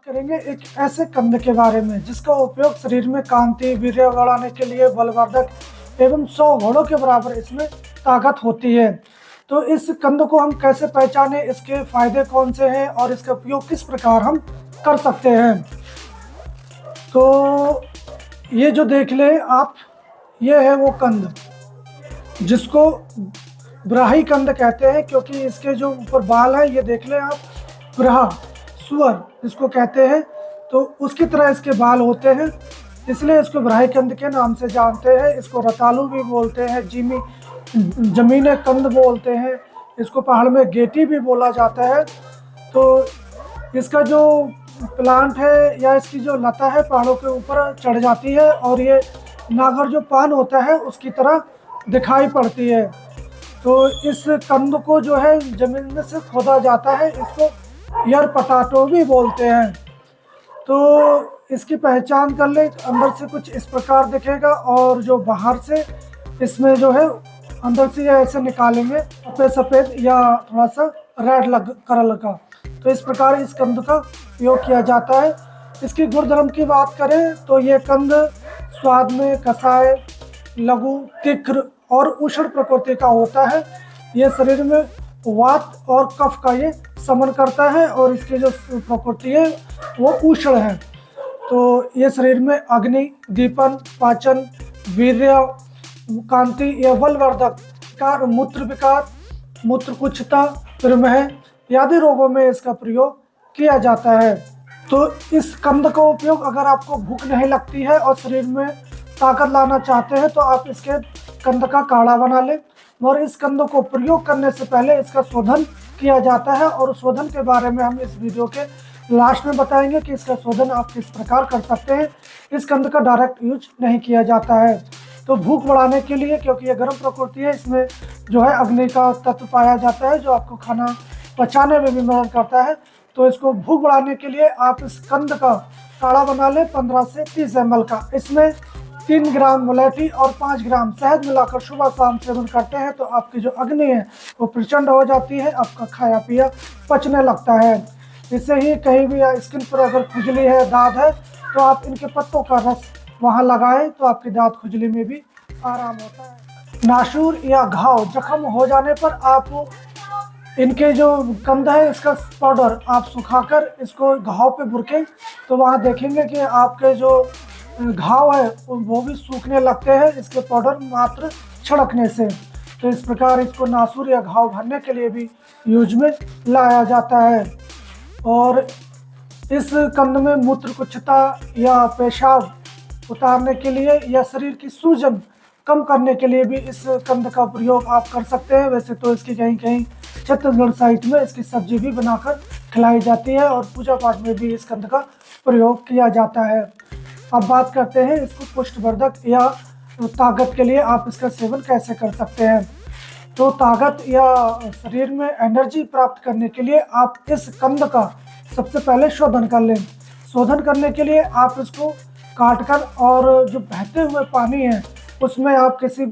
करेंगे एक ऐसे कंद के बारे में जिसका उपयोग शरीर में कांति, वीर्य बढ़ाने के लिए, बलवर्धक एवं 100 घोड़ों के बराबर इसमें ताकत होती है। तो इस कंद को हम कैसे पहचानें, इसके फायदे कौन से हैं और इसका उपयोग किस प्रकार हम कर सकते हैं। तो ये जो देख ले आप, ये है वो कंद जिसको ब्राही कंद कहते हैं, क्योंकि इसके जो ऊपर बाल है ये देख ले आप, ब्राह सुअर इसको कहते हैं, तो उसकी तरह इसके बाल होते हैं, इसलिए इसको ब्राही कंद के नाम से जानते हैं। इसको रतालू भी बोलते हैं, जमीने कंद बोलते हैं, इसको पहाड़ में गेटी भी बोला जाता है। तो इसका जो प्लांट है या इसकी जो लता है पहाड़ों के ऊपर चढ़ जाती है और ये नागर जो पान होता है उसकी तरह दिखाई पड़ती है। तो इस कंद को जो है जमीन में से खोदा जाता है, इसको यार पटाटो भी बोलते हैं। तो इसकी पहचान कर ले, अंदर से कुछ इस प्रकार दिखेगा और जो बाहर से इसमें जो है अंदर से ये ऐसे निकालेंगे सफ़ेद सफ़ेद या थोड़ा सा रेड कलर का। तो इस प्रकार इस कंद का उपयोग किया जाता है। इसकी गुणधर्म की बात करें तो ये कंद स्वाद में कसाय, लघु, तीक्ष्ण और उष्ण प्रकृति का होता है। ये शरीर में वात और कफ का ये शमन करता है और इसकी जो प्रकृति है वो उष्ण है। तो ये शरीर में अग्नि, दीपन, पाचन, वीर्य, कांति या बलवर्धक विकार, मूत्र विकार, मूत्रकुच्छता, प्रमेह आदि रोगों में इसका प्रयोग किया जाता है। तो इस कंद का उपयोग अगर आपको भूख नहीं लगती है और शरीर में ताकत लाना चाहते हैं तो आप इसके कंद का काढ़ा बना लें। और इस कंद को प्रयोग करने से पहले इसका शोधन किया जाता है और शोधन के बारे में हम इस वीडियो के लास्ट में बताएंगे कि इसका शोधन आप किस प्रकार कर सकते हैं। इस कंद का डायरेक्ट यूज नहीं किया जाता है। तो भूख बढ़ाने के लिए, क्योंकि ये गर्म प्रकृति है, इसमें जो है अग्नि का तत्व पाया जाता है जो आपको खाना पचाने में भी मदद करता है। तो इसको भूख बढ़ाने के लिए आप इस कंद का काढ़ा बना लें 15 से 30 ml का। इसमें 3 ग्राम मुलेठी और 5 ग्राम शहद मिलाकर सुबह शाम सेवन करते हैं तो आपकी जो अग्नि है वो प्रचंड हो जाती है, आपका खाया पिया पचने लगता है। इससे ही कहीं भी स्किन पर अगर खुजली है, दाद है, तो आप इनके पत्तों का रस वहाँ लगाएं तो आपकी दाद खुजली में भी आराम होता है। नासूर या घाव जख्म हो जाने पर आप इनके जो कंद है इसका पाउडर आप सुखाकर इसको घाव पे बुरकें तो वहाँ देखेंगे कि आपके जो घाव है वो भी सूखने लगते हैं इसके पाउडर मात्र छिड़कने से। तो इस प्रकार इसको नासूर या घाव भरने के लिए भी यूज में लाया जाता है। और इस कंद में मूत्रकुच्छता या पेशाब उतारने के लिए या शरीर की सूजन कम करने के लिए भी इस कंद का प्रयोग आप कर सकते हैं। वैसे तो इसकी कहीं कहीं छत्तीसगढ़ साइड में इसकी सब्जी भी बनाकर खिलाई जाती है और पूजा पाठ में भी इस कंद का प्रयोग किया जाता है। अब बात करते हैं इसको पुष्टिवर्धक या ताकत के लिए आप इसका सेवन कैसे कर सकते हैं। तो ताकत या शरीर में एनर्जी प्राप्त करने के लिए आप इस कंद का सबसे पहले शोधन कर लें। शोधन करने के लिए आप इसको काटकर और जो बहते हुए पानी है उसमें आप किसी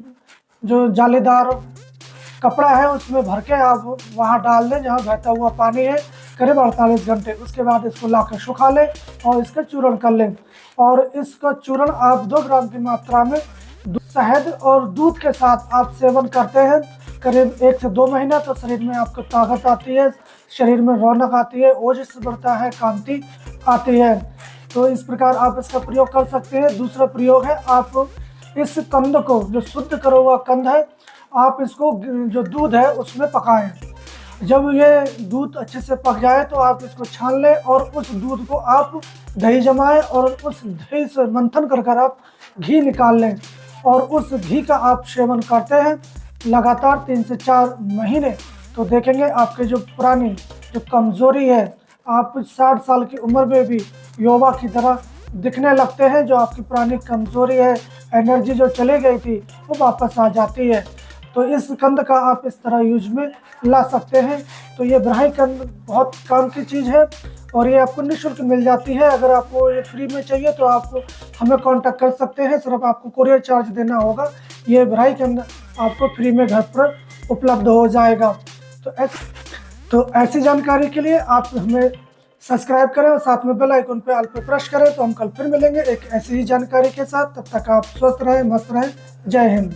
जो जालीदार कपड़ा है उसमें भर के आप वहाँ डाल दें जहाँ बहता हुआ पानी है करीब 48 घंटे। उसके बाद इसको लाकर सुखा लें और इसका चूर्ण कर लें। और इसका चूर्ण आप 2 ग्राम की मात्रा में शहद और दूध के साथ आप सेवन करते हैं करीब 1 से 2 महीना, तो शरीर में आपको ताकत आती है, शरीर में रौनक आती है, ओजस बढ़ता है, कांति आती है। तो इस प्रकार आप इसका प्रयोग कर सकते हैं। दूसरा प्रयोग है आप इस कंद को, जो शुद्ध करा हुआ कंद है, आप इसको जो दूध है उसमें पकाएं। जब ये दूध अच्छे से पक जाए तो आप इसको छान लें और उस दूध को आप दही जमाएं और उस दही से मंथन कर आप घी निकाल लें और उस घी का आप सेवन करते हैं लगातार 3 से 4 महीने, तो देखेंगे आपके जो पुरानी जो कमज़ोरी है, आप 60 साल की उम्र में भी युवा की तरह दिखने लगते हैं। जो आपकी पुरानी कमज़ोरी है, एनर्जी जो चली गई थी वो वापस आ जाती है। तो इस कंद का आप इस तरह यूज में ला सकते हैं। तो ये ब्राही कंद बहुत काम की चीज़ है और ये आपको निःशुल्क मिल जाती है। अगर आपको ये फ्री में चाहिए तो आप हमें कांटेक्ट कर सकते हैं, सिर्फ आपको कुरियर चार्ज देना होगा। ये ब्राही कंद आपको फ्री में घर पर उपलब्ध हो जाएगा। तो ऐसी जानकारी के लिए आप हमें सब्सक्राइब करें और साथ में बेल आइकन पे ऑल पे प्रेस करें। तो हम कल फिर मिलेंगे एक ऐसी ही जानकारी के साथ। तब तक आप स्वस्थ रहें, मस्त रहें। जय हिंद।